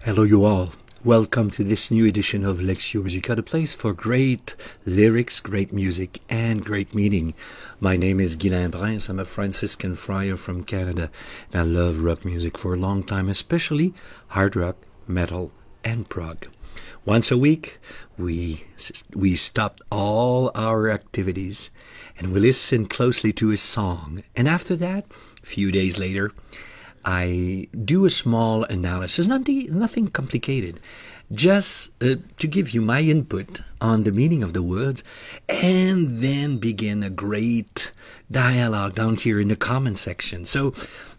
Hello, you all. Welcome to this new edition of Lectio Musica, the place for great lyrics, great music, and great meaning. My name is Guylain Brins. I'm a Franciscan friar from Canada, and I love rock music for a long time, especially hard rock, metal, and prog. Once a week, we stop all our activities and we listen closely to a song. And after that, a few days later, I do a small analysis, nothing complicated, just to give you my input on the meaning of the words, and then begin a great dialogue down here in the comment section. So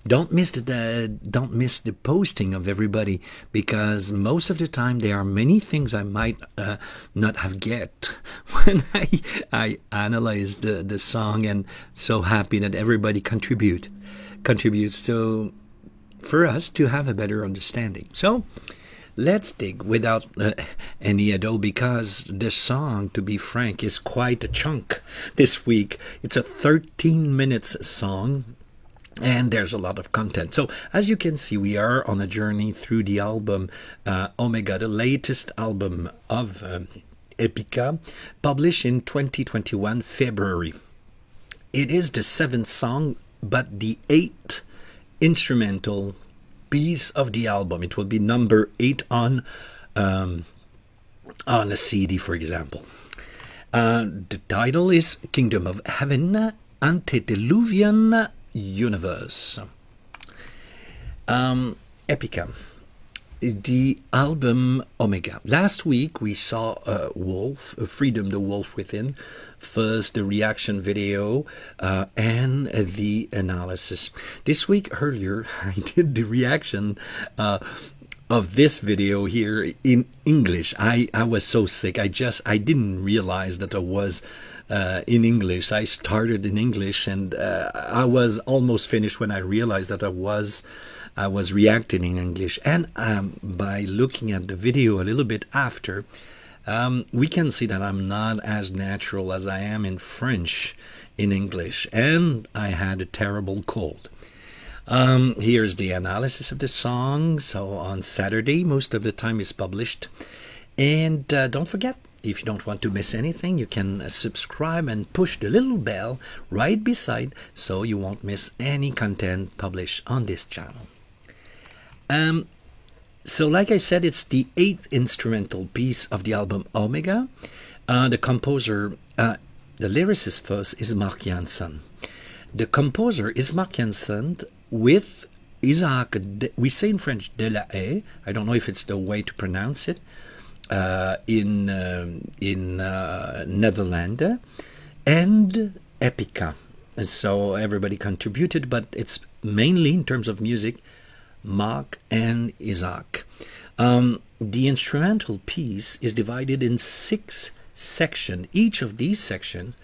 don't miss the posting of everybody, because most of the time there are many things I might not have get when I analyze the song, and so happy that everybody contributes so for us to have a better understanding. So let's dig without any ado, because the song, to be frank, is quite a chunk this week. It's a 13 minutes song, and there's a lot of content. So as you can see, we are on a journey through the album Omega, the latest album of Epica, published in 2021 February. It is the 7th song, but the 8th instrumental piece of the album. It will be number 8 on a CD, for example. The title is Kingdom of Heaven, Antediluvian Universe. Epica, the album Omega. Last week we saw Freedom the Wolf Within. First, the reaction video and the analysis. This week, earlier, I did the reaction of this video here in English. I was so sick. I didn't realize that I was in English. I started in English, and I was almost finished when I realized that I was reacting in English. And by looking at the video a little bit after, we can see that I'm not as natural as I am in French in English, and I had a terrible cold. Here's the analysis of the song. So on Saturday, most of the time is published. And don't forget, if you don't want to miss anything, you can subscribe and push the little bell right beside, so you won't miss any content published on this channel. So like I said, it's the 8th instrumental piece of the album Omega. The composer, the lyricist first, is Mark Jansen. The composer is Mark Jansen with Isaac, we say in French, de la Haye. I don't know if it's the way to pronounce it, in Netherlands, and Epica. So everybody contributed, but it's mainly, in terms of music, Mark and Isaac. The instrumental piece is divided in 6 sections. Each of these sections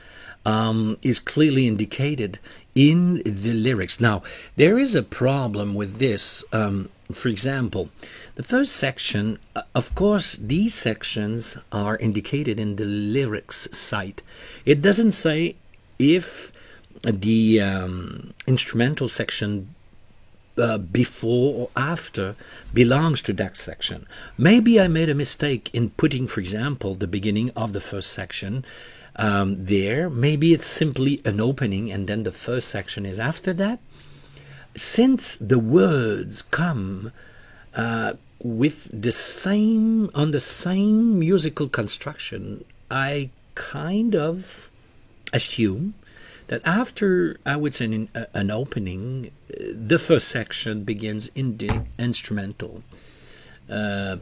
is clearly indicated in the lyrics. Now, there is a problem with this. For example, the first section, of course, these sections are indicated in the lyrics site. It doesn't say if the instrumental section before or after belongs to that section. Maybe I made a mistake in putting, for example, the beginning of the first section there. Maybe it's simply an opening and then the first section is after that. Since the words come with the same musical construction, I kind of assume that after, I would say, an opening, the first section begins in the instrumental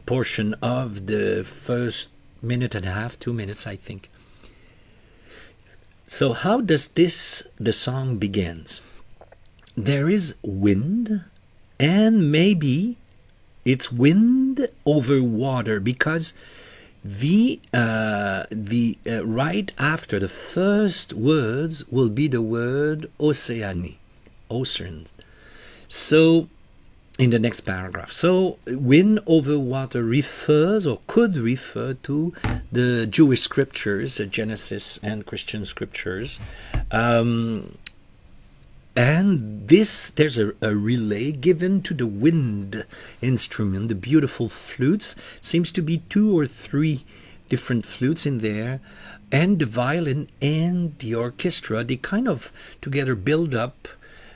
portion of the first minute and a half, 2 minutes, I think. So how does the song begins? There is wind, and maybe it's wind over water, because the right after the first words will be the word Océanie, oceans. So in the next paragraph, so wind over water refers, or could refer, to the Jewish scriptures, the Genesis and Christian scriptures, And there's a relay given to the wind instrument, the beautiful flutes. Seems to be 2 or 3 different flutes in there, and the violin and the orchestra. They kind of together build up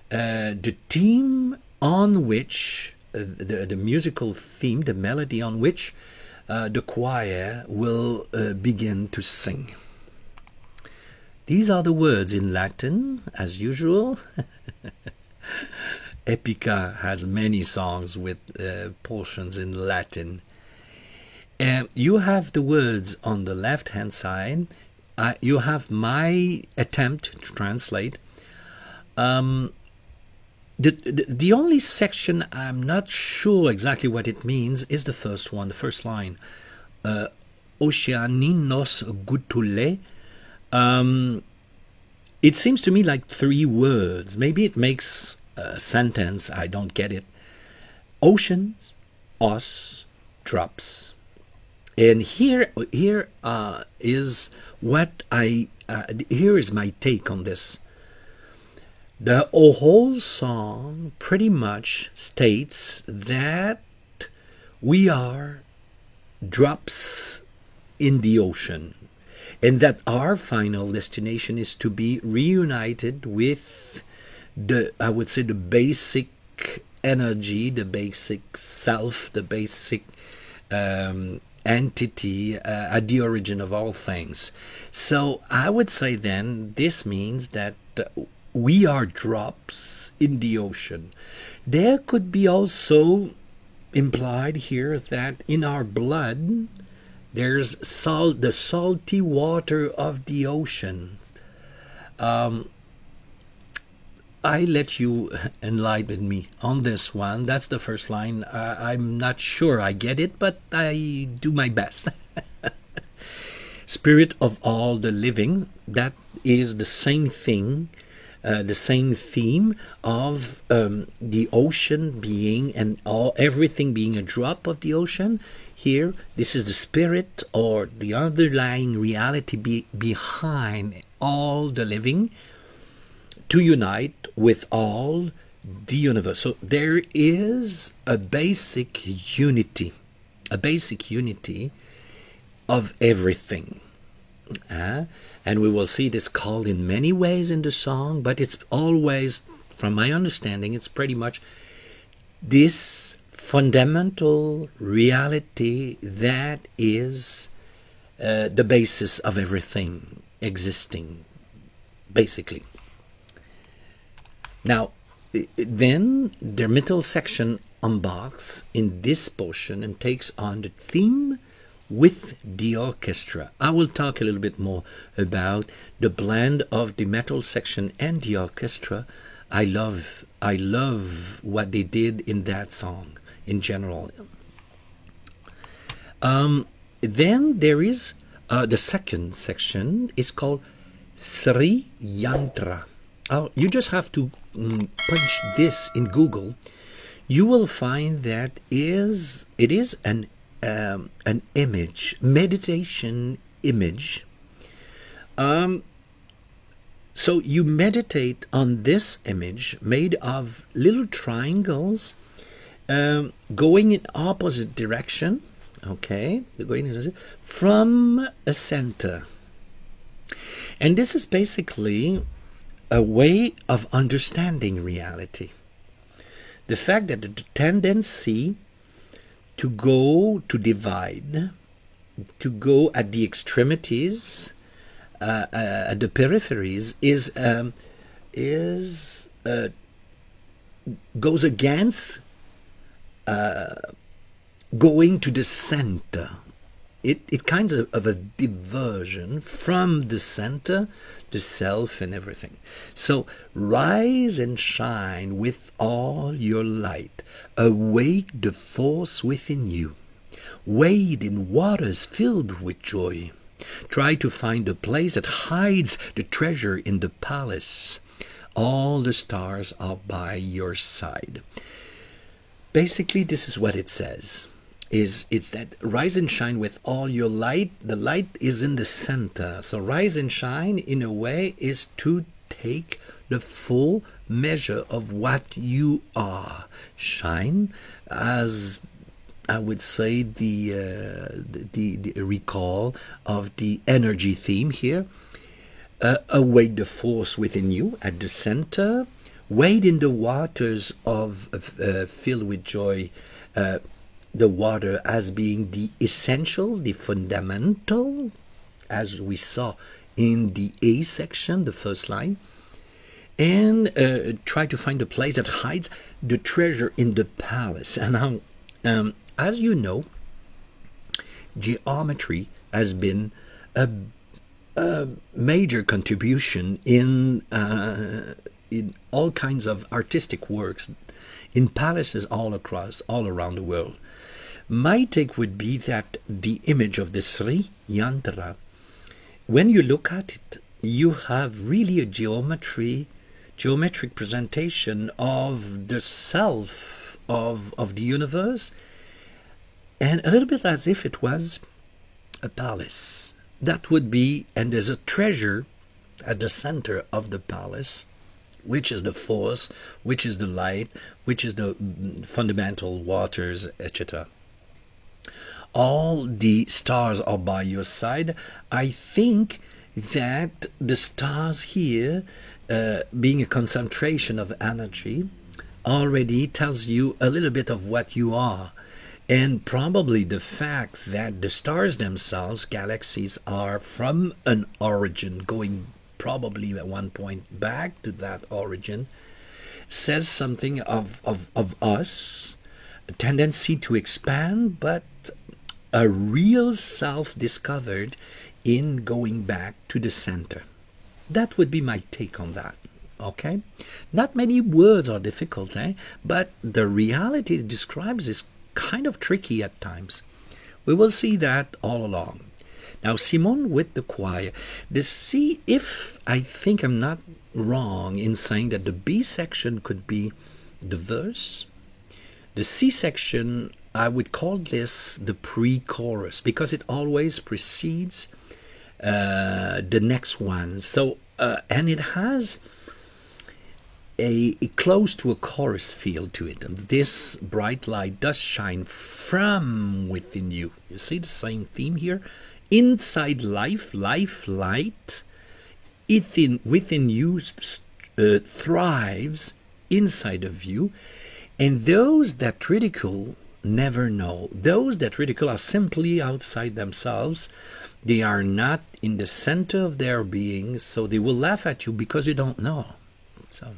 the theme on which the musical theme, the melody on which the choir will begin to sing. These are the words in Latin, as usual. Epica has many songs with portions in Latin. You have the words on the left-hand side. You have my attempt to translate. The only section I'm not sure exactly what it means is the first one, the first line. Oceaninos gutule. It seems to me like 3 words. Maybe it makes a sentence. I don't get it. Oceans, os, drops. And here is what here is my take on this. The whole song pretty much states that we are drops in the ocean, and that our final destination is to be reunited with I would say, the basic energy, the basic self, the basic entity at the origin of all things. So I would say then this means that we are drops in the ocean. There could be also implied here that in our blood there's the salty water of the ocean. I let you enlighten me on this one. That's the first line. I'm not sure I get it, but I do my best. Spirit of all the living, that is the same thing, the same theme of the ocean being and everything being a drop of the ocean. Here, this is the spirit or the underlying reality behind all the living to unite with all the universe. So there is a basic unity of everything. And we will see this called in many ways in the song, but it's always, from my understanding, it's pretty much this fundamental reality that is the basis of everything existing, basically. Now, then the middle section embarks in this portion and takes on the theme with the orchestra. I will talk a little bit more about the blend of the metal section and the orchestra. I love what they did in that song in general. Then there is the second section is called Sri Yantra. You just have to punch this in Google. You will find that it is an image, meditation image. So you meditate on this image made of little triangles going in opposite direction. Okay, going from a center, and this is basically a way of understanding reality. The fact that the tendency to go to divide, to go at the extremities, at the peripheries, goes against going to the center. It kinds of a diversion from the center, the self and everything. So rise and shine with all your light. Awake the force within you. Wade in waters filled with joy. Try to find a place that hides the treasure in the palace. All the stars are by your side. Basically, this is what it says. It's that rise and shine with all your light. The light is in the center. So rise and shine, in a way, is to take the full measure of what you are. Shine as, I would say, the recall of the energy theme here. Await the force within you at the center. Wade in the waters of filled with joy. The water as being the essential, the fundamental, as we saw in the A section, the first line. And try to find a place that hides the treasure in the palace. And now, as you know, geometry has been a major contribution in all kinds of artistic works, in palaces all around the world. My take would be that the image of the Sri Yantra, when you look at it, you have really a geometric presentation of the self of the universe, and a little bit as if it was a palace. That would be, and there's a treasure at the center of the palace, which is the force, which is the light, which is the fundamental waters, etc. All the stars are by your side. I think that the stars here, being a concentration of energy, already tells you a little bit of what you are. And probably the fact that the stars themselves, galaxies, are from an origin, going probably at one point back to that origin, says something of us, a tendency to expand, but a real self discovered in going back to the center. That would be my take on that. Okay? Not many words are difficult, but the reality it describes is kind of tricky at times. We will see that all along. Now, Simone with the choir. The C, if I think I'm not wrong in saying that the B section could be the verse, the C section, I would call this the pre-chorus because it always precedes the next one. So, and it has a close to a chorus feel to it. And this bright light does shine from within you. You see the same theme here? Inside life, light, within you thrives inside of you. And those that ridicule never know. Those that ridicule are simply outside themselves. They are not in the center of their being, so they will laugh at you because you don't know. So,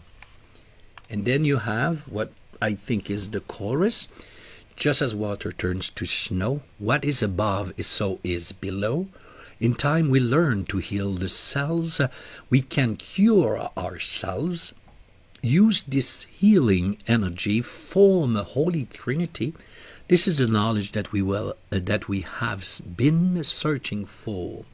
and then you have what I think is the chorus. Just as water turns to snow, what is above is so is below. In time we learn to heal the cells. We can cure ourselves. Use this healing energy, form a holy trinity. This is the knowledge that we have been searching for.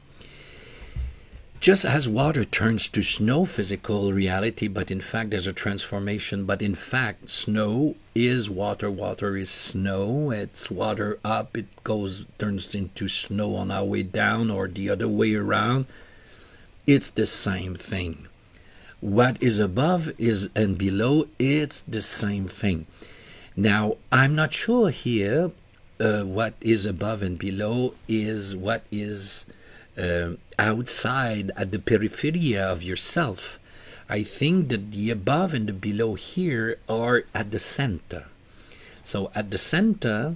Just as water turns to snow, physical reality, but in fact there's a transformation. But in fact, snow is water, water is snow. It's water up, it turns into snow on our way down, or the other way around. It's the same thing. What is above is and below, it's the same thing. Now, I'm not sure here what is above and below is what is outside at the periphery of yourself. I think that the above and the below here are at the center. So at the center,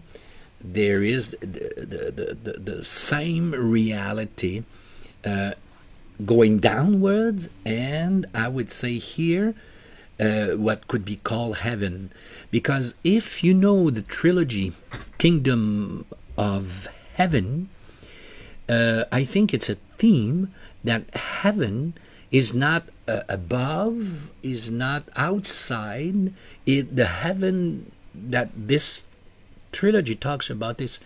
there is the same reality going downwards, and I would say here what could be called heaven. Because if you know the trilogy, Kingdom of Heaven, I think it's a theme that heaven is not above, is not outside. The heaven that this trilogy talks about is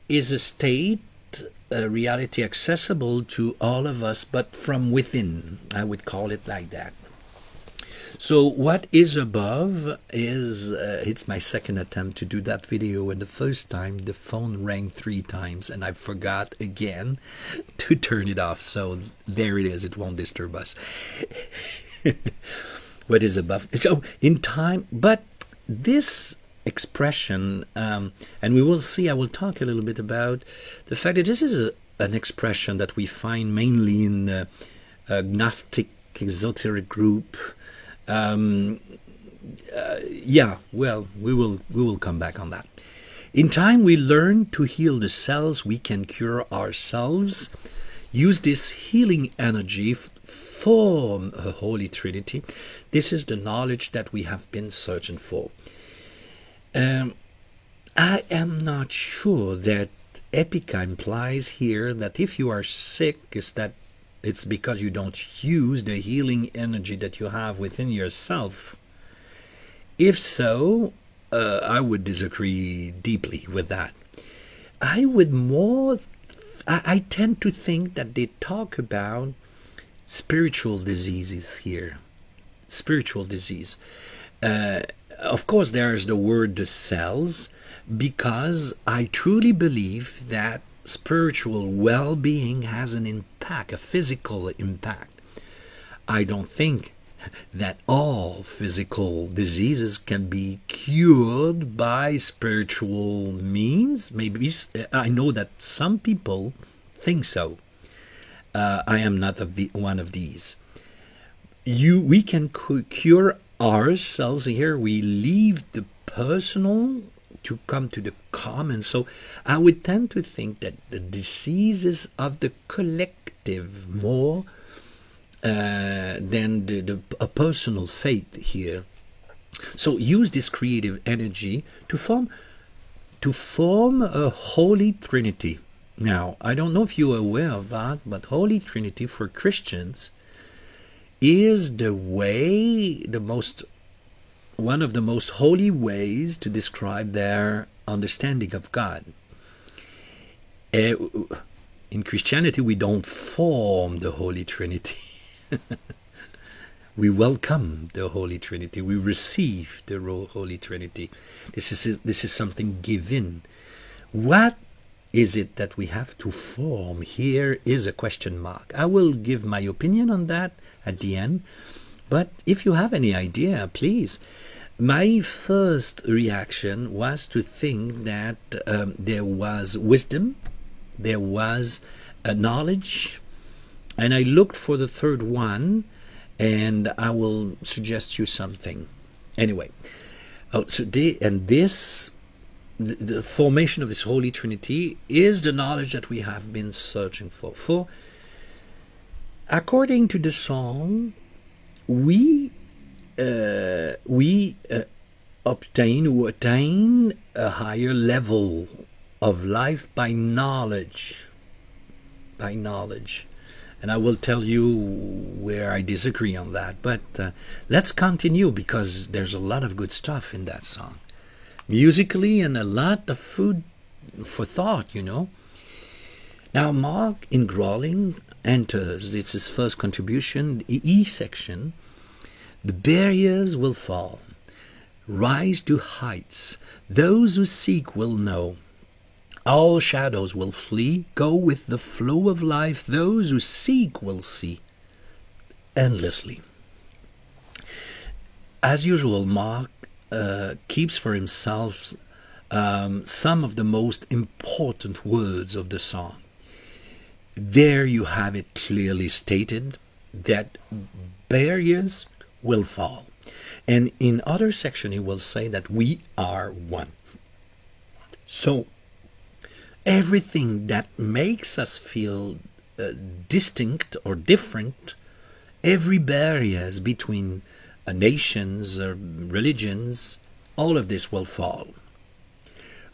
a state, a reality accessible to all of us, but from within. I would call it like that. So what is above is, it's my second attempt to do that video, and the first time the phone rang 3 times and I forgot again to turn it off. So there it is, it won't disturb us. What is above? So in time, but this expression, and we will see, I will talk a little bit about the fact that this is an expression that we find mainly in the Gnostic exoteric group. Yeah, well, we will come back on that. In time, we learn to heal the cells. We can cure ourselves. Use this healing energy for a Holy Trinity. This is the knowledge that we have been searching for. I am not sure that Epica implies here that if you are sick, is that it's because you don't use the healing energy that you have within yourself. If so, I would disagree deeply with that. I tend to think that they talk about spiritual diseases here. Spiritual disease. Of course, there's the word the cells, because I truly believe that spiritual well-being has an impact, a physical impact. I don't think that all physical diseases can be cured by spiritual means. Maybe I know that some people think so. I am not one of these. We can cure ourselves here. We leave the personal to come to the common. So I would tend to think that the diseases of the collective more than a personal fate here. So use this creative energy to form a Holy Trinity. Now, I don't know if you're aware of that, but Holy Trinity for Christians is the way, one of the most holy ways to describe their understanding of God. In Christianity, we don't form the Holy Trinity. We welcome the Holy Trinity. We receive the Holy Trinity. This is something given. What is it that we have to form? Here is a question mark. I will give my opinion on that at the end. But if you have any idea, please. My first reaction was to think that there was wisdom, there was knowledge, and I looked for the third one, and I will suggest you something. Anyway, the formation of this Holy Trinity is the knowledge that we have been searching for. For according to the song, we attain a higher level of life by knowledge. By knowledge. And I will tell you where I disagree on that. But let's continue, because there's a lot of good stuff in that song. Musically, and a lot of food for thought, you know. Now Mark in Growling enters, it's his first contribution, the E section. The barriers will fall, rise to heights. Those who seek will know. All shadows will flee, go with the flow of life. Those who seek will see endlessly. As usual, Mark keeps for himself some of the most important words of the song. There you have it clearly stated that barriers will fall. And in other section he will say that we are one. So everything that makes us feel distinct or different, every barriers between nations or religions, all of this will fall.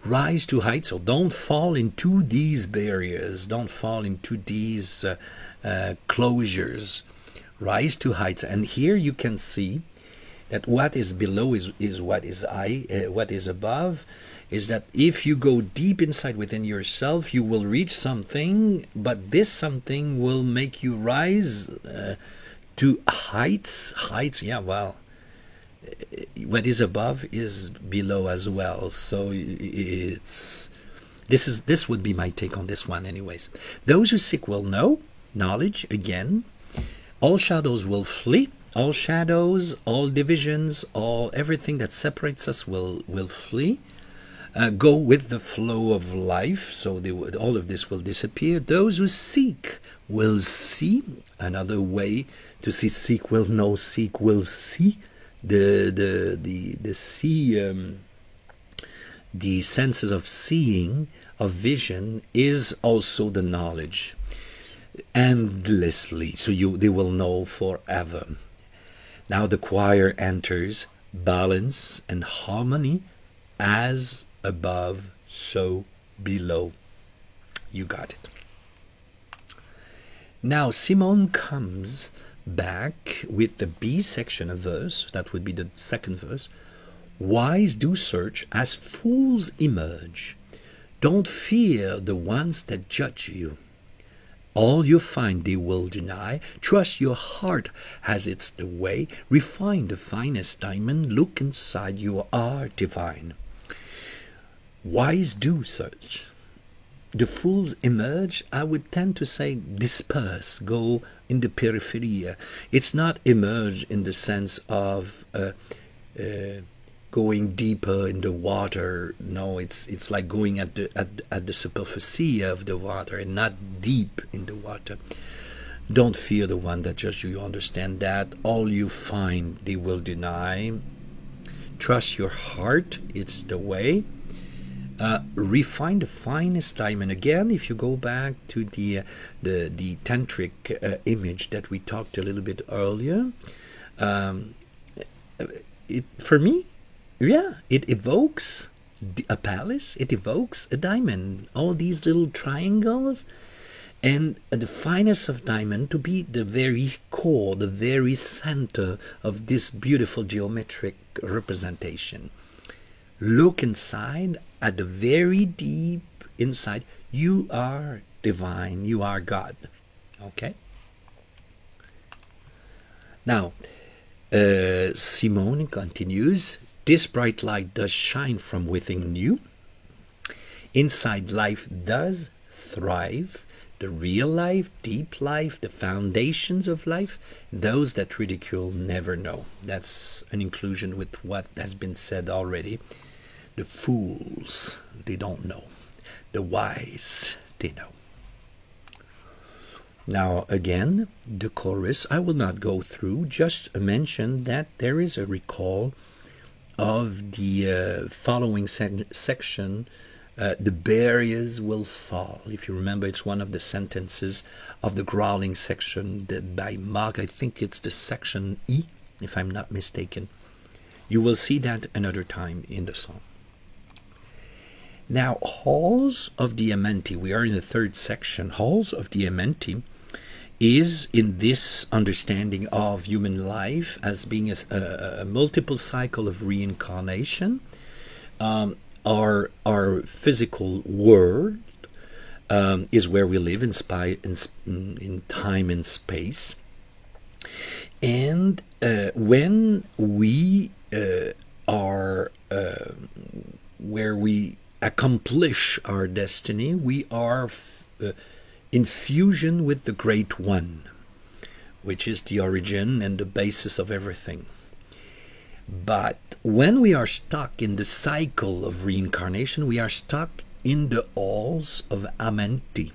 Rise to heights, so don't fall into these barriers, don't fall into these closures. Rise to heights, and here you can see that what is below is what is what is above. Is that if you go deep inside within yourself, you will reach something, but this something will make you rise to heights. Heights, yeah, well, what is above is below as well. So this would be my take on this one, anyways. Those who seek will know. Knowledge, again. All shadows will flee. all shadows, all divisions, all everything that separates us will flee. Go with the flow of life, so all of this will disappear. Those who seek will see. Another way to see: seek will know, seek will see. The see, the senses of seeing, of vision, is also the knowledge, endlessly. So they will know forever. Now the choir enters balance and harmony, as above, so below. You got it. Now Simone comes back with the B section of verse. That would be the second verse. Wise do search, as fools emerge. Don't fear the ones that judge you. All you find they will deny. Trust your heart as it's the way. Refine the finest diamond. Look inside, you are divine. Wise do search. The fools emerge. I would tend to say disperse, go in the periphery. It's not emerge in the sense of going deeper in the water. No, it's like going at the superficie of the water and not deep in the water. Don't fear the one that judges you. You understand that. All you find they will deny. Trust your heart. It's the way. Refine the finest diamond. Again, if you go back to the tantric image that we talked a little bit earlier, for me, it evokes a palace. It evokes a diamond. All these little triangles, and the finest of diamond to be the very core, the very center of this beautiful geometric representation. Look inside, at the very deep inside. You are divine. You are God. Okay? Now, Simone continues. This bright light does shine from within you. Inside life does thrive. The real life, deep life, the foundations of life, those that ridicule never know. That's an inclusion with what has been said already. The fools, they don't know. The wise, they know. Now again, the chorus, I will not go through, just mention that there is a recall of the following section. The barriers will fall. If you remember, it's one of the sentences of the growling section by Mark. I think it's the section E, if I'm not mistaken. You will see that another time in the song. Now, Halls of Diamante, we are in the third section. Halls of Diamante is in this understanding of human life as being a multiple cycle of reincarnation. Our physical world is where we live in time and space. And when we are where we accomplish our destiny, we are in fusion with the Great One, which is the origin and the basis of everything. But when we are stuck in the cycle of reincarnation, we are stuck in the halls of Amenti.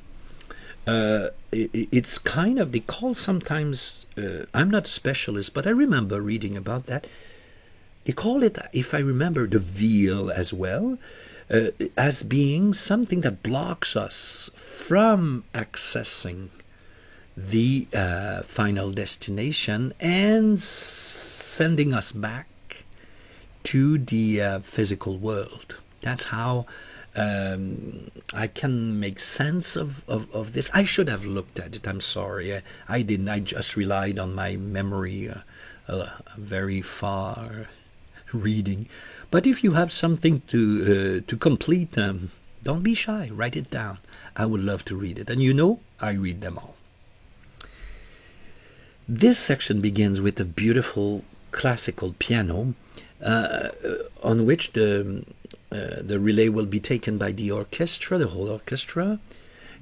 It's kind of, they call sometimes, I'm not a specialist, but I remember reading about that. They call it, if I remember, the veil as well, as being something that blocks us from accessing the final destination and sending us back to the physical world. That's how I can make sense of this. I should have looked at it. I'm sorry. I didn't. I just relied on my memory, very far reading. But if you have something to complete, don't be shy. Write it down. I would love to read it. And you know, I read them all. This section begins with a beautiful classical piano on which the relay will be taken by the orchestra, the whole orchestra,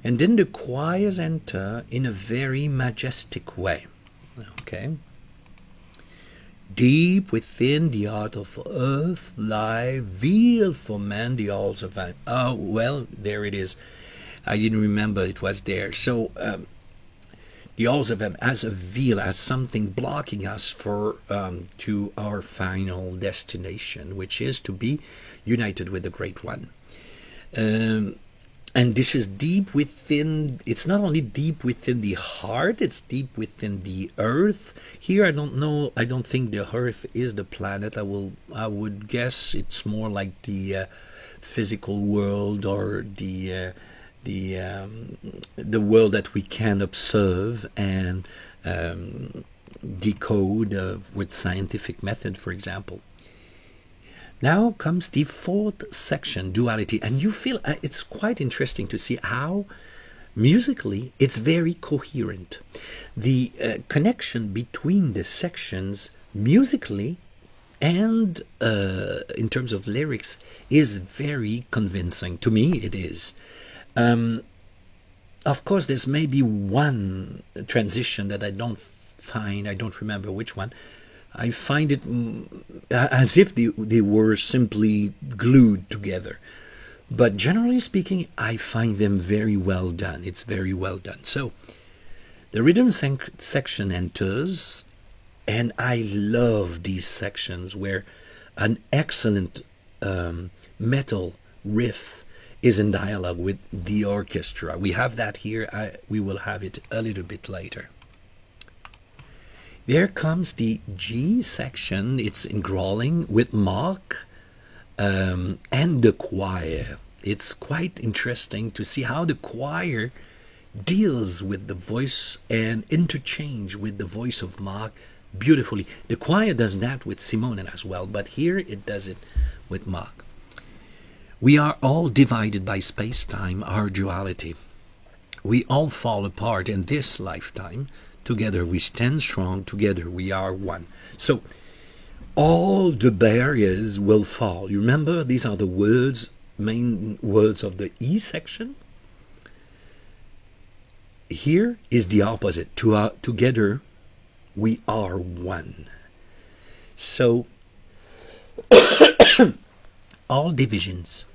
and then the choirs enter in a very majestic way. Okay. Deep within the heart of earth lie, veiled for man the halls of heaven. Oh, well, there it is. I didn't remember it was there. So, the halls of heaven as a veil, as something blocking us for to our final destination, which is to be united with the Great One. And this is deep within, it's not only deep within the heart, it's deep within the earth. Here I don't know, I don't think the earth is the planet. I would guess it's more like the physical world, or the world that we can observe and decode with scientific method, for example. Now comes the fourth section, duality, and you feel it's quite interesting to see how musically it's very coherent. The connection between the sections musically and in terms of lyrics is very convincing. To me it is. Of course there's maybe one transition that I don't remember which one. I find it as if they were simply glued together. But generally speaking, I find them very well done. It's very well done. So, the rhythm section enters, and I love these sections where an excellent metal riff is in dialogue with the orchestra. We have that here. We will have it a little bit later. There comes the G section. It's in growling with Mark and the choir. It's quite interesting to see how the choir deals with the voice and interchange with the voice of Mark beautifully. The choir does that with Simone as well, but here it does it with Mark. We are all divided by space-time, our duality. We all fall apart in this lifetime. Together we stand strong, together we are one. So, all the barriers will fall. You remember, these are the words, main words of the E section. Here is the opposite. Together we are one. So, all divisions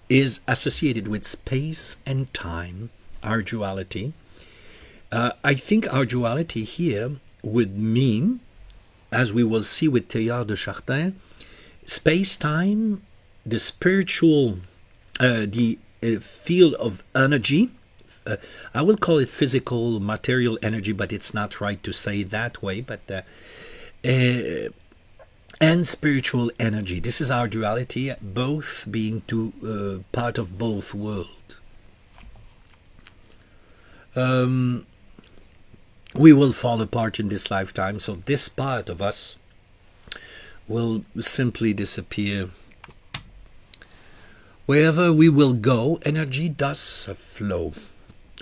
is associated with space and time, our duality. I think our duality here would mean, as we will see with Teilhard de Chardin, space-time, the spiritual, the field of energy. I will call it physical, material energy, but it's not right to say it that way. But and spiritual energy. This is our duality, both being part of both worlds. We will fall apart in this lifetime, so this part of us will simply disappear. Wherever we will go, energy does flow.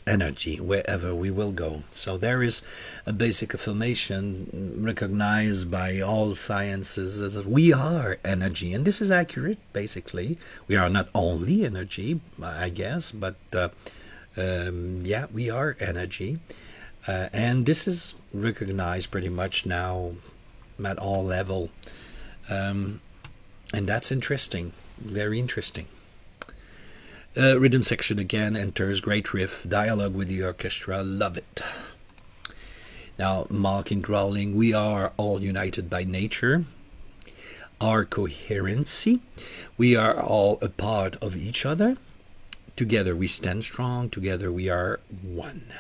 Energy, wherever we will go. So there is a basic affirmation recognized by all sciences as we are energy, and this is accurate, basically. We are not only energy, I guess, but yeah, we are energy. And this is recognized pretty much now at all level, and that's interesting, very interesting. Rhythm section again enters, great riff, dialogue with the orchestra, love it. Now, Mark in growling, we are all united by nature, our coherency, we are all a part of each other, together we stand strong, together we are one.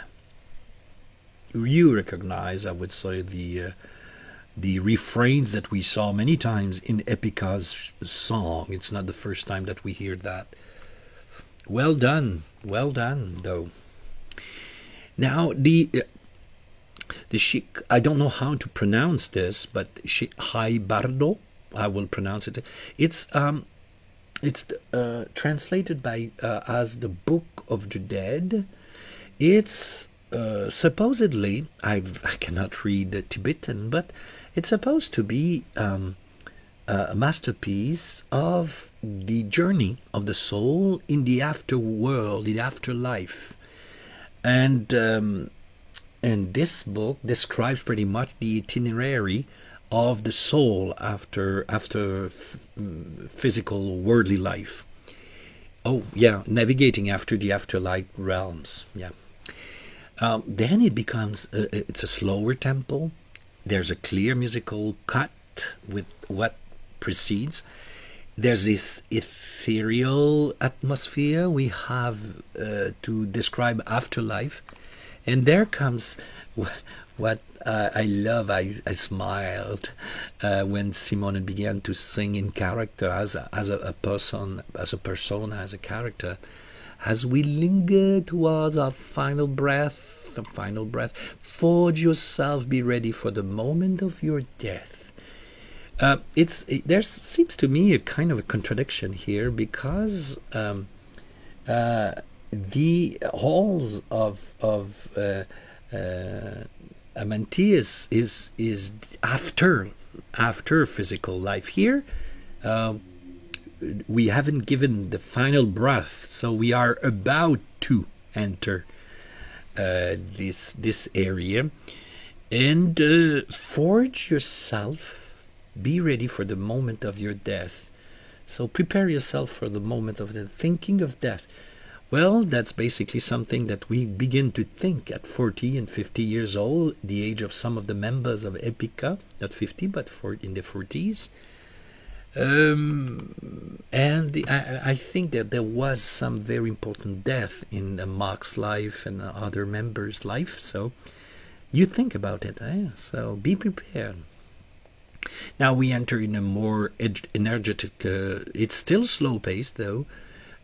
You recognize, I would say, the refrains that we saw many times in Epica's song. It's not the first time that we hear that. Well done, though. Now the I don't know how to pronounce this, but Haibardo, I will pronounce it. It's translated by as the Book of the Dead. It's supposedly, I cannot read Tibetan, but it's supposed to be a masterpiece of the journey of the soul in the afterworld, the afterlife. And this book describes pretty much the itinerary of the soul after physical worldly life. Oh yeah, navigating after the afterlife realms. Yeah. Then it becomes it's a slower tempo. There's a clear musical cut with what precedes. There's this ethereal atmosphere we have to describe afterlife, and there comes what I love. I smiled when Simone began to sing in character as a person, as a persona, as a character. As we linger towards our final breath, forge yourself, be ready for the moment of your death. There seems to me a kind of a contradiction here, because the halls of Amanteus is after physical life. Here we haven't given the final breath, so we are about to enter this area, and forge yourself, be ready for the moment of your death. So prepare yourself for the moment of the thinking of death. Well, that's basically something that we begin to think at 40 and 50 years old, the age of some of the members of Epica, not 50, but in the 40s. And I think that there was some very important death in Mark's life and other members' life. So you think about it. So be prepared. Now we enter in a more energetic, it's still slow paced though,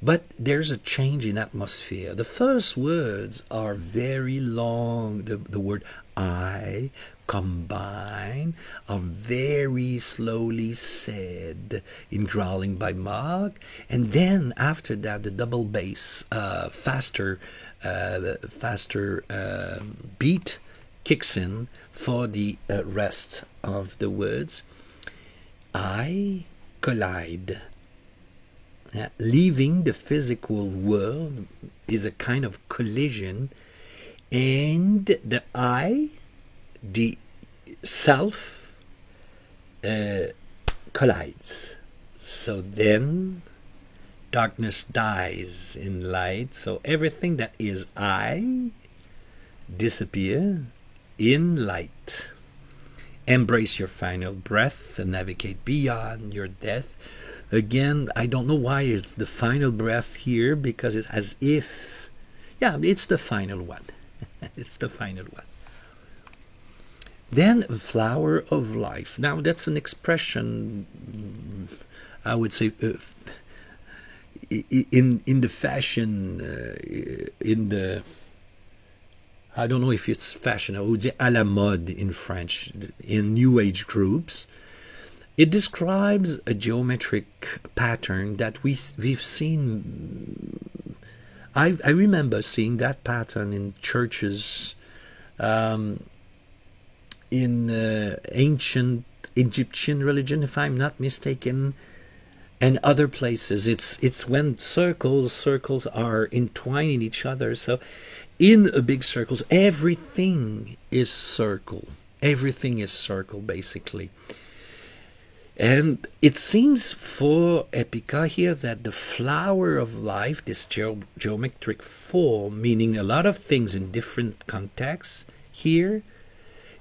but there's a change in atmosphere. The first words are very long. The word I, combine, are very slowly said in growling by Mark. And then after that, the double bass, faster beat kicks in for the rest of the words. I collide. Leaving the physical world is a kind of collision, and the I, the self, collides. So then darkness dies in light, so everything that is I disappear in light. Embrace your final breath and navigate beyond your death. Again, I don't know why it's the final breath here, because it's as if, yeah, it's the final one. It's the final one. Then, flower of life. Now, that's an expression, I would say, in the fashion, in the, I don't know if it's fashion, I would say à la mode in French, in New Age groups. It describes a geometric pattern that we've seen. I remember seeing that pattern in churches, in ancient Egyptian religion, if I'm not mistaken, and other places. It's when circles are entwining each other. So in a big circles, everything is circle. Everything is circle, basically. And it seems for Epica here that the flower of life, this geometric form, meaning a lot of things in different contexts here,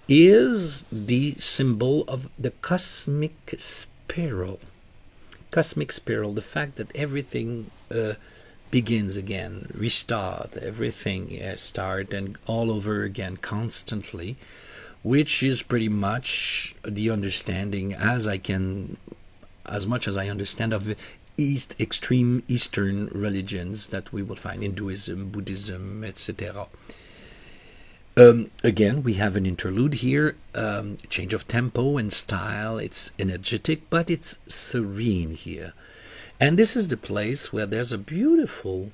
is the symbol of the cosmic spiral. Cosmic spiral, the fact that everything begins again, restart, everything start and all over again constantly, which is pretty much the understanding, as much as I understand, of the extreme Eastern religions that we will find, Hinduism, Buddhism, etc. Again, we have an interlude here, change of tempo and style. It's energetic, but it's serene here. And this is the place where there's a beautifully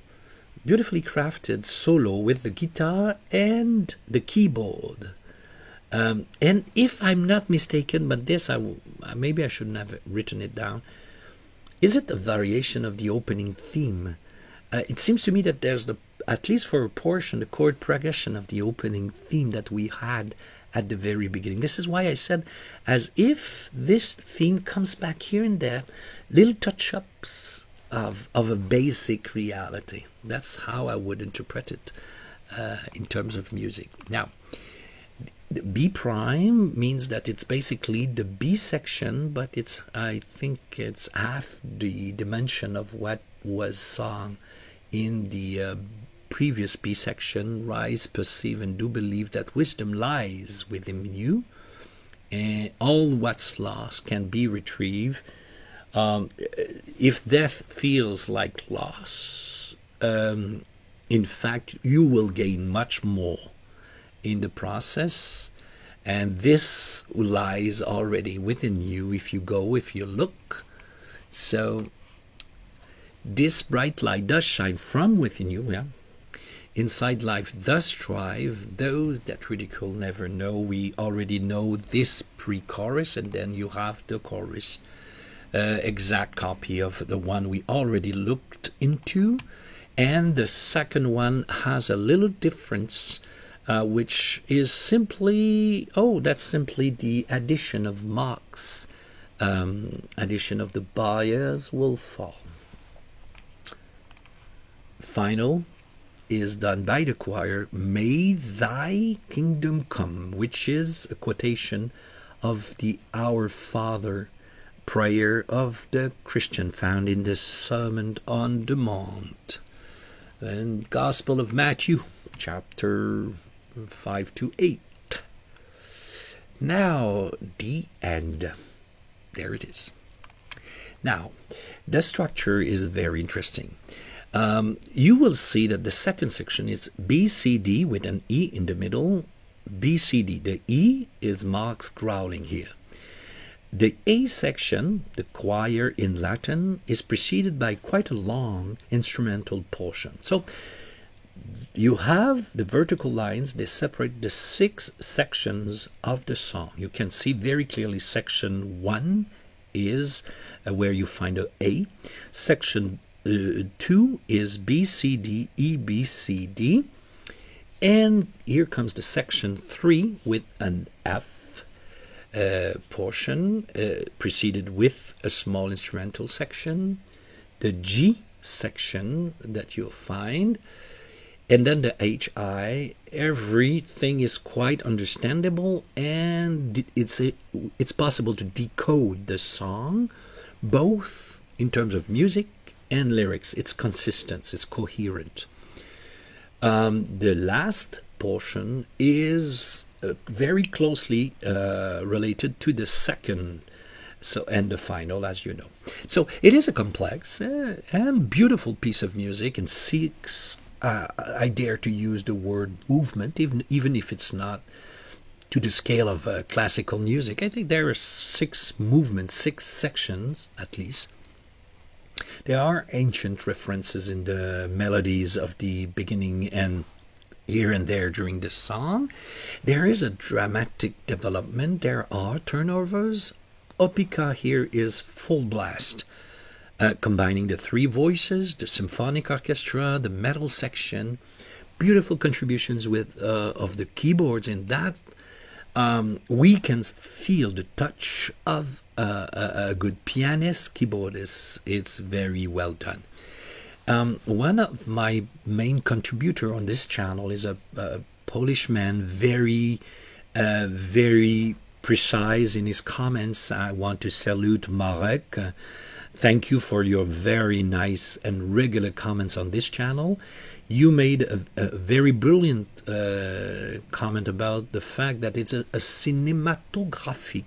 crafted solo with the guitar and the keyboard. And if I'm not mistaken, but this maybe I shouldn't have written it down. Is it a variation of the opening theme? It seems to me that there's at least for a portion, the chord progression of the opening theme that we had at the very beginning. This is why I said, as if this theme comes back here and there, little touch-ups of a basic reality. That's how I would interpret it in terms of music. Now, the B prime means that it's basically the B section, but it's, I think it's half the dimension of what was sung in the previous B section. Rise, perceive, and do believe that wisdom lies within you, and all what's lost can be retrieved. If death feels like loss, in fact, you will gain much more in the process, and this lies already within you if you go, if you look. So this bright light does shine from within you, yeah. Inside life does strive, those that ridicule never know. We already know this pre-chorus, and then you have the chorus, exact copy of the one we already looked into. And the second one has a little difference, which is simply, that's simply the addition of marks, addition of the buyers will fall. Final is done by the choir, may thy kingdom come, which is a quotation of the Our Father prayer of the Christian found in the Sermon on the Mount and Gospel of Matthew, chapter 5 to 8. Now, the end. There it is. Now, the structure is very interesting. You will see that the second section is B, C, D with an E in the middle. B, C, D. The E is Mark's growling here. The A section, the choir in Latin, is preceded by quite a long instrumental portion. So you have the vertical lines, they separate the 6 sections of the song. You can see very clearly section 1 is where you find an A. Section 2 is B, C, D, E, B, C, D. And here comes the section 3 with an F portion preceded with a small instrumental section, the G section that you'll find, and then the HI. Everything is quite understandable, and it's possible to decode the song both in terms of music and lyrics. It's consistent, it's coherent. The last portion is very closely related to the second, and the final, as you know. So it is a complex and beautiful piece of music, and 6, I dare to use the word movement, even if it's not to the scale of classical music. I think there are 6 movements, 6 sections at least. There are ancient references in the melodies of the beginning and here and there during the song. There is a dramatic development. There are turnovers. Opica here is full blast, combining the 3 voices, the symphonic orchestra, the metal section. Beautiful contributions with of the keyboards in that. We can feel the touch of a good pianist. Keyboardist. It's very well done. One of my main contributor on this channel is a Polish man, very precise in his comments. I want to salute Marek. Thank you for your very nice and regular comments on this channel. You made a very brilliant comment about the fact that it's a cinematographic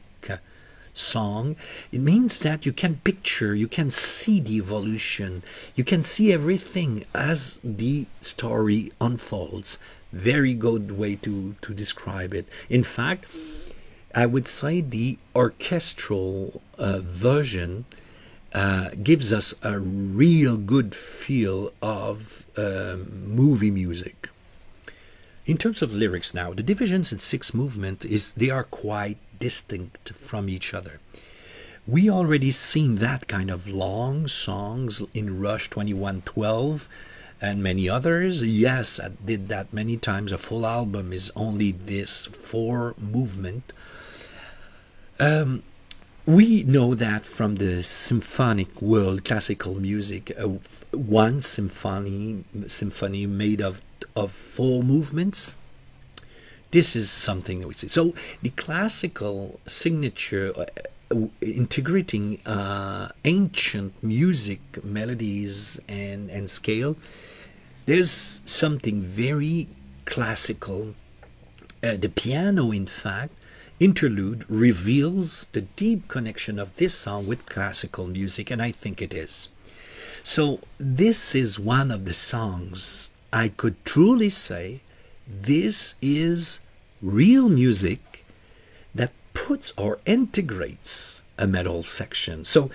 song. It means that you can picture, you can see the evolution, you can see everything as the story unfolds. Very good way to describe it. In fact, I would say the orchestral version gives us a real good feel of movie music. In terms of lyrics now, the divisions in 6 movements they are quite distinct from each other. We already seen that kind of long songs in Rush 2112, and many others. Yes, I did that many times. A full album is only this 4 movement. We know that from the symphonic world, classical music, one symphony made of 4 movements. This is something that we see. So the classical signature, integrating ancient music, melodies, and scale, there's something very classical. The piano, in fact, interlude reveals the deep connection of this song with classical music, and I think it is. So this is one of the songs I could truly say this is real music that puts or integrates a metal section. So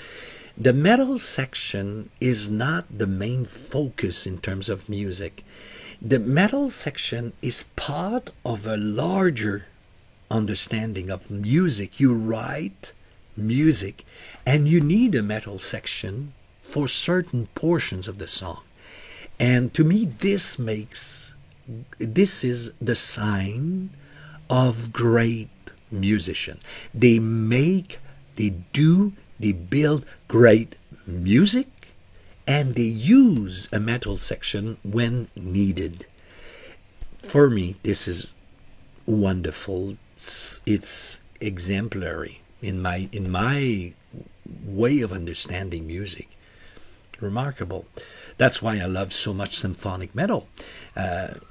the metal section is not the main focus in terms of music. The metal section is part of a larger understanding of music. You write music and you need a metal section for certain portions of the song. And to me, this is the sign of great musician. They build great music, and they use a metal section when needed. For me, this is wonderful. It's exemplary in my way of understanding music. Remarkable. That's why I love so much symphonic metal.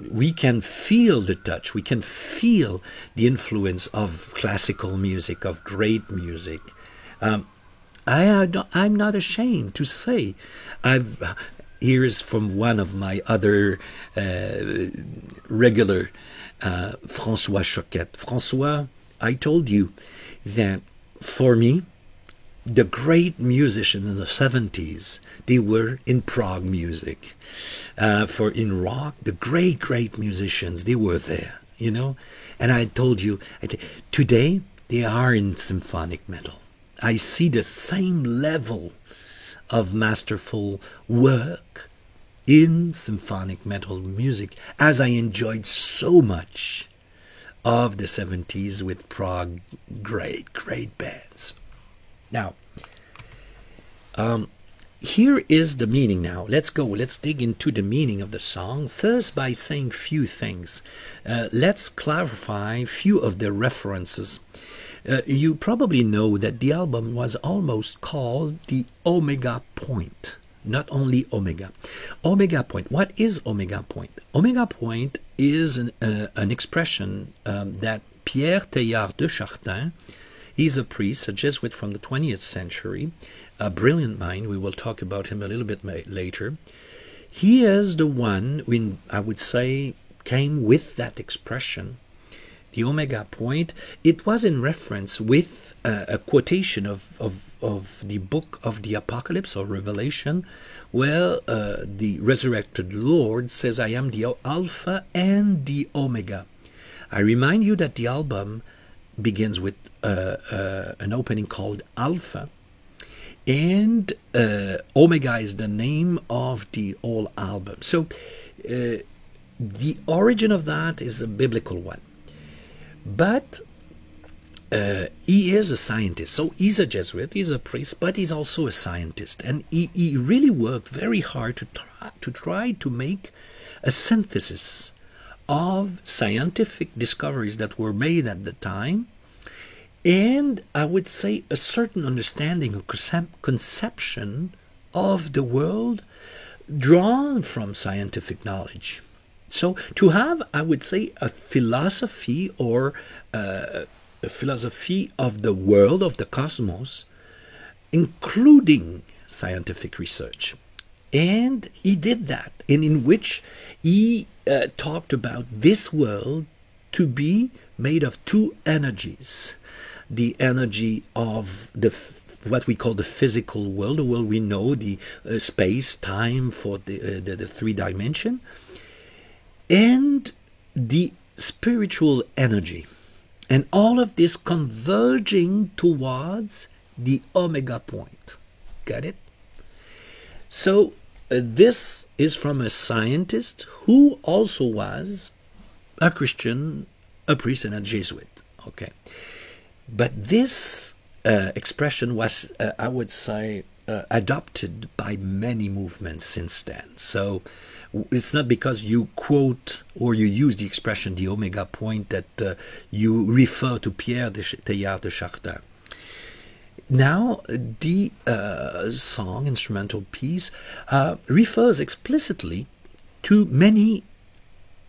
We can feel the touch. We can feel the influence of classical music, of great music. I'm not ashamed to say. Here's from one of my other regular, François Choquette. François, I told you that for me, the great musicians in the 70s, they were in prog music. In rock, the great musicians, they were there, And I told you, today, they are in symphonic metal. I see the same level of masterful work in symphonic metal music as I enjoyed so much of the 70s with prog, great bands. Now, here is the meaning now. Let's dig into the meaning of the song, first by saying few things. Let's clarify few of the references. You probably know that the album was almost called the Omega Point. Not only Omega. Omega Point. What is Omega Point? Omega Point is an expression that Pierre Teilhard de Chartin, he's a priest, a Jesuit from the 20th century, a brilliant mind. We will talk about him a little bit later. He is the one who, I would say, came with that expression, the Omega Point. It was in reference with a quotation of the book of the Apocalypse or Revelation, where the resurrected Lord says, I am the Alpha and the Omega. I remind you that the album begins with an opening called Alpha, and Omega is the name of the whole album. So the origin of that is a biblical one. But he is a scientist. So he's a Jesuit, he's a priest, but he's also a scientist. And he really worked very hard to try to make a synthesis of scientific discoveries that were made at the time, and I would say a certain understanding or conception of the world drawn from scientific knowledge. So to have, I would say, a philosophy or a philosophy of the world, of the cosmos, including scientific research. And he did that, and in which he talked about this world to be made of 2 energies. The energy of what we call the physical world, the world we know, the space, time for the 3 dimension, and the spiritual energy. And all of this converging towards the Omega Point. Got it? So this is from a scientist who also was a Christian, a priest, and a Jesuit. Okay, but this expression was, I would say, adopted by many movements since then. So it's not because you quote or you use the expression the omega point that you refer to Pierre Teilhard de Chardin. Now, the song, instrumental piece, refers explicitly to many,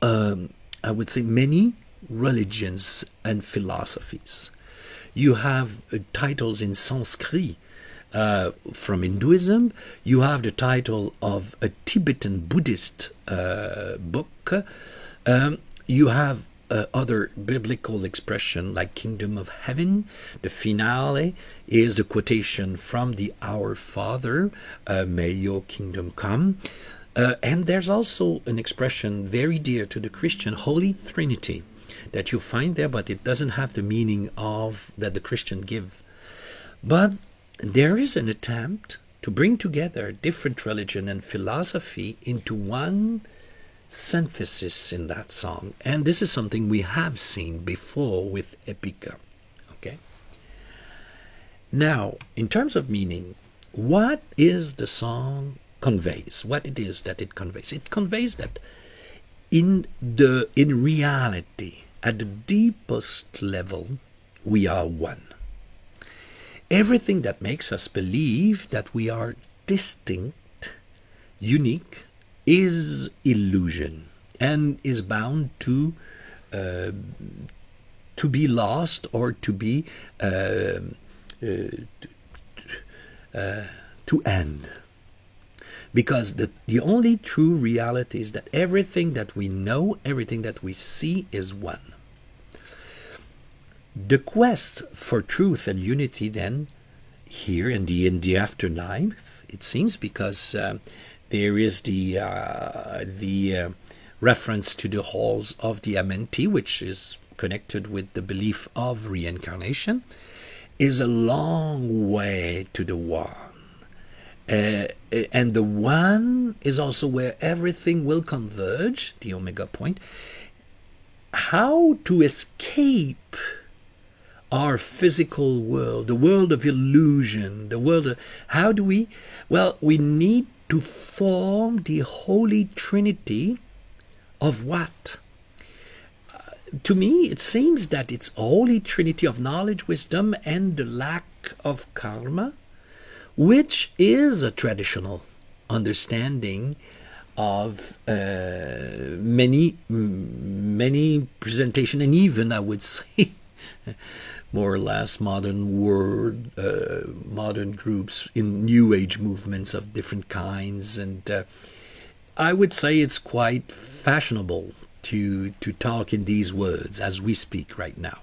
I would say, many religions and philosophies. You have titles in Sanskrit from Hinduism. You have the title of a Tibetan Buddhist book. You have other biblical expression like Kingdom of Heaven. The finale is the quotation from the Our Father, may your kingdom come. And there's also an expression very dear to the Christian, Holy Trinity, that you find there, but it doesn't have the meaning of that the Christian give. But there is an attempt to bring together different religion and philosophy into one synthesis in that song. And this is something we have seen before with Epica. Okay. Now, in terms of meaning, what is the song conveys? What it is that it conveys? It conveys that in reality, at the deepest level, we are one. Everything that makes us believe that we are distinct, unique, is illusion and is bound to be lost or to be to end. Because the only true reality is that everything that we know, everything that we see is one. The quest for truth and unity then, here in the afterlife, it seems, because there is the reference to the halls of the Amenti, which is connected with the belief of reincarnation, is a long way to the one. And the one is also where everything will converge, the omega point. How to escape our physical world, the world of illusion, the world of, how do we? Well, we need to form the Holy Trinity of what? To me, it seems that it's Holy Trinity of knowledge, wisdom, and the lack of karma, which is a traditional understanding of many presentation, and even, I would say, more or less modern groups in New Age movements of different kinds, and I would say it's quite fashionable to talk in these words as we speak right now.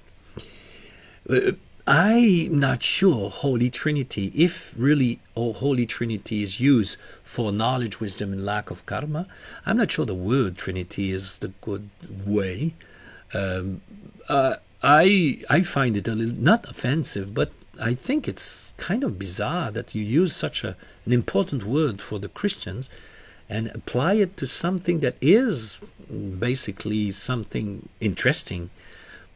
I'm not sure Holy Trinity, if really Holy Trinity is used for knowledge, wisdom, and lack of karma, I'm not sure the word Trinity is the good way. I find it a little, not offensive, but I think it's kind of bizarre that you use such an important word for the Christians and apply it to something that is basically something interesting,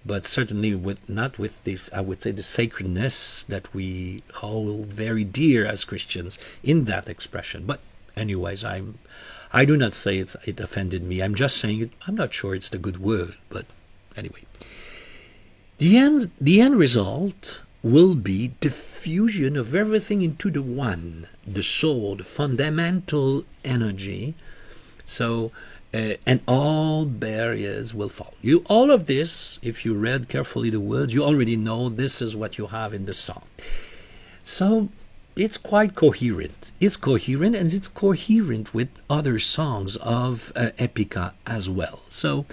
but certainly not with this, I would say, the sacredness that we hold very dear as Christians in that expression. But anyways, I do not say it offended me. I'm just saying I'm not sure it's the good word, but anyway. The end result will be the fusion of everything into the one, the soul, the fundamental energy. So, and all barriers will fall. All of this, if you read carefully the words, you already know this is what you have in the song. So it's quite coherent. It's coherent, and it's coherent with other songs of Epica as well. So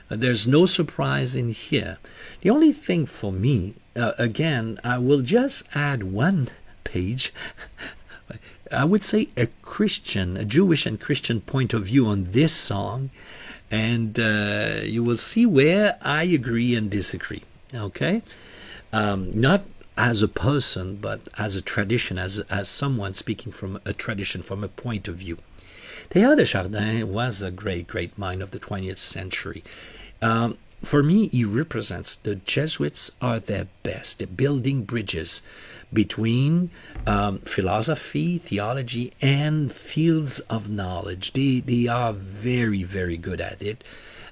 there's no surprise in here. The only thing for me, again, I will just add one page. I would say a Jewish and Christian point of view on this song, and you will see where I agree and disagree. Okay, not as a person, but as a tradition, as someone speaking from a tradition, from a point of view. Teilhard de Chardin was a great, great mind of the 20th century. For me, he represents the Jesuits are their best. They're building bridges between philosophy, theology, and fields of knowledge. They are very, very good at it.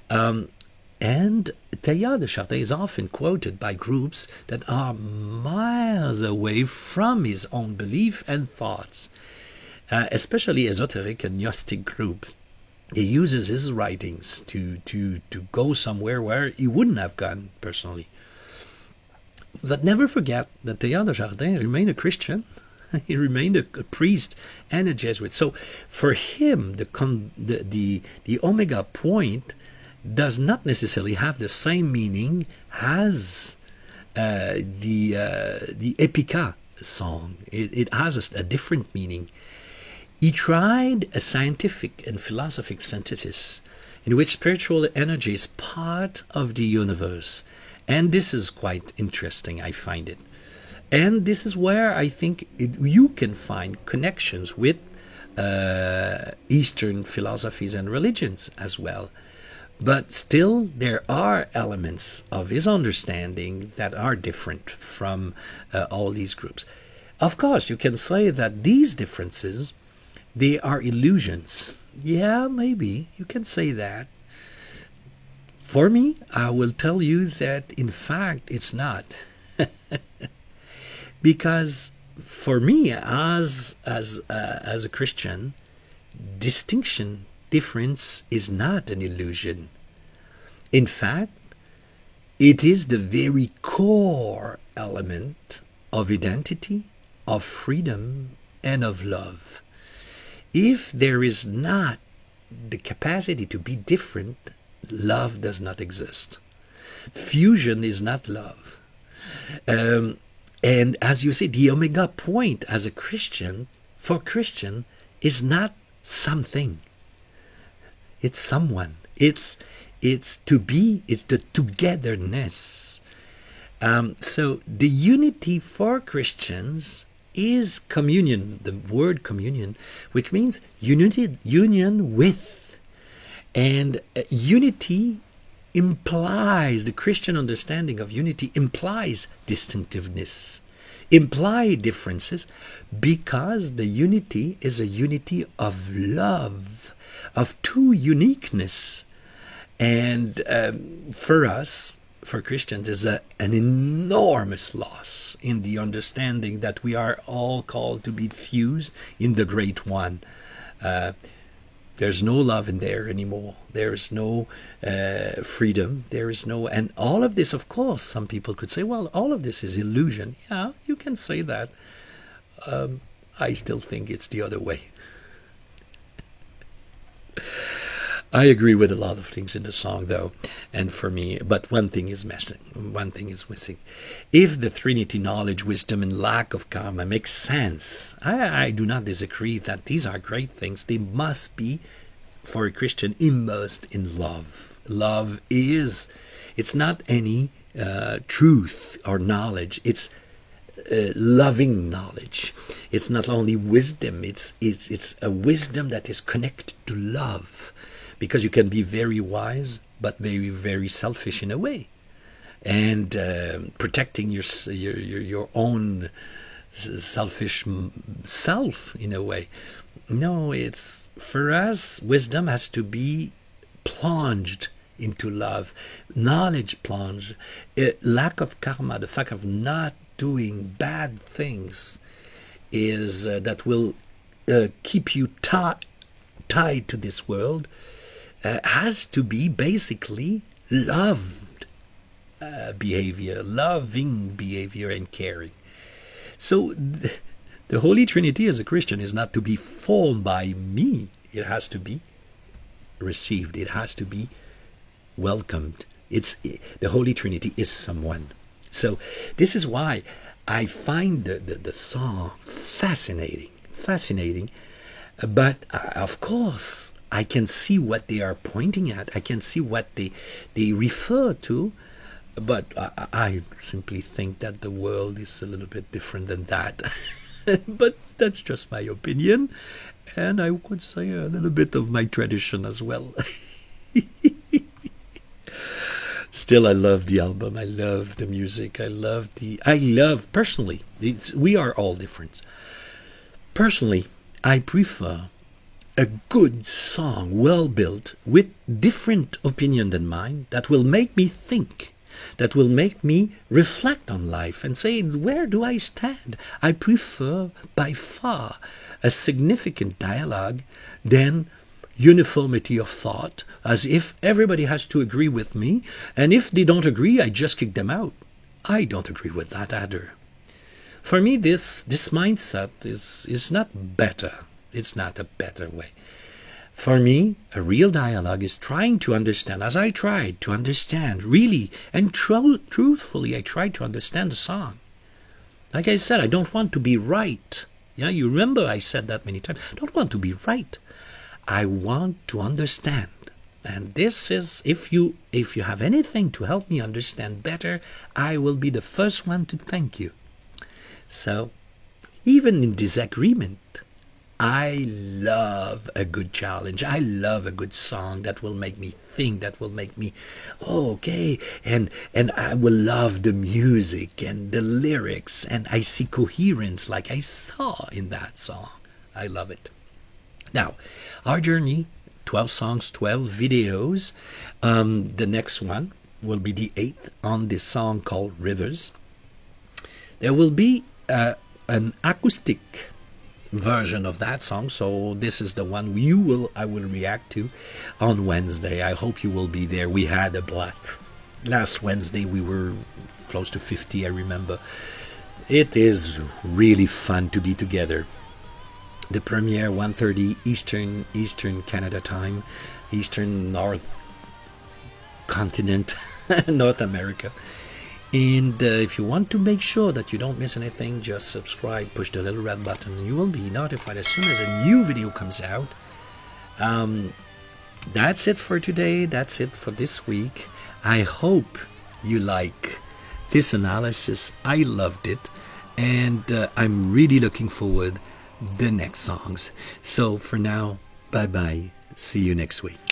And Teilhard de Chardin is often quoted by groups that are miles away from his own belief and thoughts, especially esoteric and Gnostic group. He uses his writings to go somewhere where he wouldn't have gone personally. But never forget that Teilhard de Chardin remained a Christian. He remained a priest and a Jesuit. So for him, the omega point does not necessarily have the same meaning as the Epica song. It has a different meaning. He tried a scientific and philosophic synthesis in which spiritual energy is part of the universe. And this is quite interesting, I find it. And this is where I think you can find connections with Eastern philosophies and religions as well. But still, there are elements of his understanding that are different from all these groups. Of course, you can say that these differences, they are illusions. Yeah, maybe you can say that. For me, I will tell you that in fact it's not. Because for me, as a Christian, difference is not an illusion. In fact, it is the very core element of identity, of freedom, and of love. If there is not the capacity to be different, love does not exist. Fusion is not love. And as you say, the omega point as a Christian, for Christian, is not something. It's someone. It's to be, it's the togetherness. So the unity for Christians is communion, the word communion, which means union with. And unity implies, the Christian understanding of unity implies distinctiveness, imply differences, because the unity is a unity of love, of true uniqueness. And for us, for Christians, is an enormous loss in the understanding that we are all called to be fused in the Great One. There's no love in there anymore. There's no freedom. There is no... And all of this, of course, some people could say, well, all of this is illusion. Yeah, you can say that. I still think it's the other way. I agree with a lot of things in the song, though, and for me, but one thing is missing. One thing is missing. If the Trinity, knowledge, wisdom, and lack of karma makes sense, I do not disagree that these are great things. They must be, for a Christian, immersed in love. Love is, it's not any truth or knowledge. It's loving knowledge. It's not only wisdom. It's a wisdom that is connected to love. Because you can be very wise, but very, very selfish in a way, and protecting your own selfish self in a way. No, it's for us. Wisdom has to be plunged into love, knowledge plunged. Lack of karma, the fact of not doing bad things, is that will keep you tied to this world. Has to be basically loved behavior, loving behavior and caring. So the Holy Trinity as a Christian is not to be formed by me. It has to be received. It has to be welcomed. The Holy Trinity is someone. So this is why I find the song fascinating. But of course, I can see what they are pointing at. I can see what they refer to. But I simply think that the world is a little bit different than that. But that's just my opinion, and I would say a little bit of my tradition as well. Still, I love the album. I love the music. I love personally. We are all different. Personally, I prefer a good song, well built, with different opinion than mine, that will make me think, that will make me reflect on life and say, where do I stand? I prefer by far a significant dialogue than uniformity of thought, as if everybody has to agree with me, and if they don't agree, I just kick them out. I don't agree with that either. For me, this mindset is not better. It's not a better way. For me, a real dialogue is trying to understand, as I tried to understand, really, and truthfully, I tried to understand the song. Like I said, I don't want to be right. Yeah, you remember I said that many times. I don't want to be right. I want to understand. And this is, if you have anything to help me understand better, I will be the first one to thank you. So, even in disagreement, I love a good challenge. I love a good song that will make me think, that will make me, okay, and I will love the music and the lyrics, and I see coherence like I saw in that song. I love it. Now, our journey, 12 songs, 12 videos. The next one will be the 8th on this song called Rivers. There will be an acoustic version of that song, so this is the one I will react to on Wednesday. I hope you will be there. We had a blast. Last Wednesday we were close to 50, I remember. It is really fun to be together. The premiere 1:30 Eastern Canada time, Eastern North Continent, North America. And if you want to make sure that you don't miss anything, just subscribe, push the little red button, and you will be notified as soon as a new video comes out. That's it for today. That's it for this week. I hope you like this analysis. I loved it, and I'm really looking forward the next songs. So for now, bye bye. See you next week.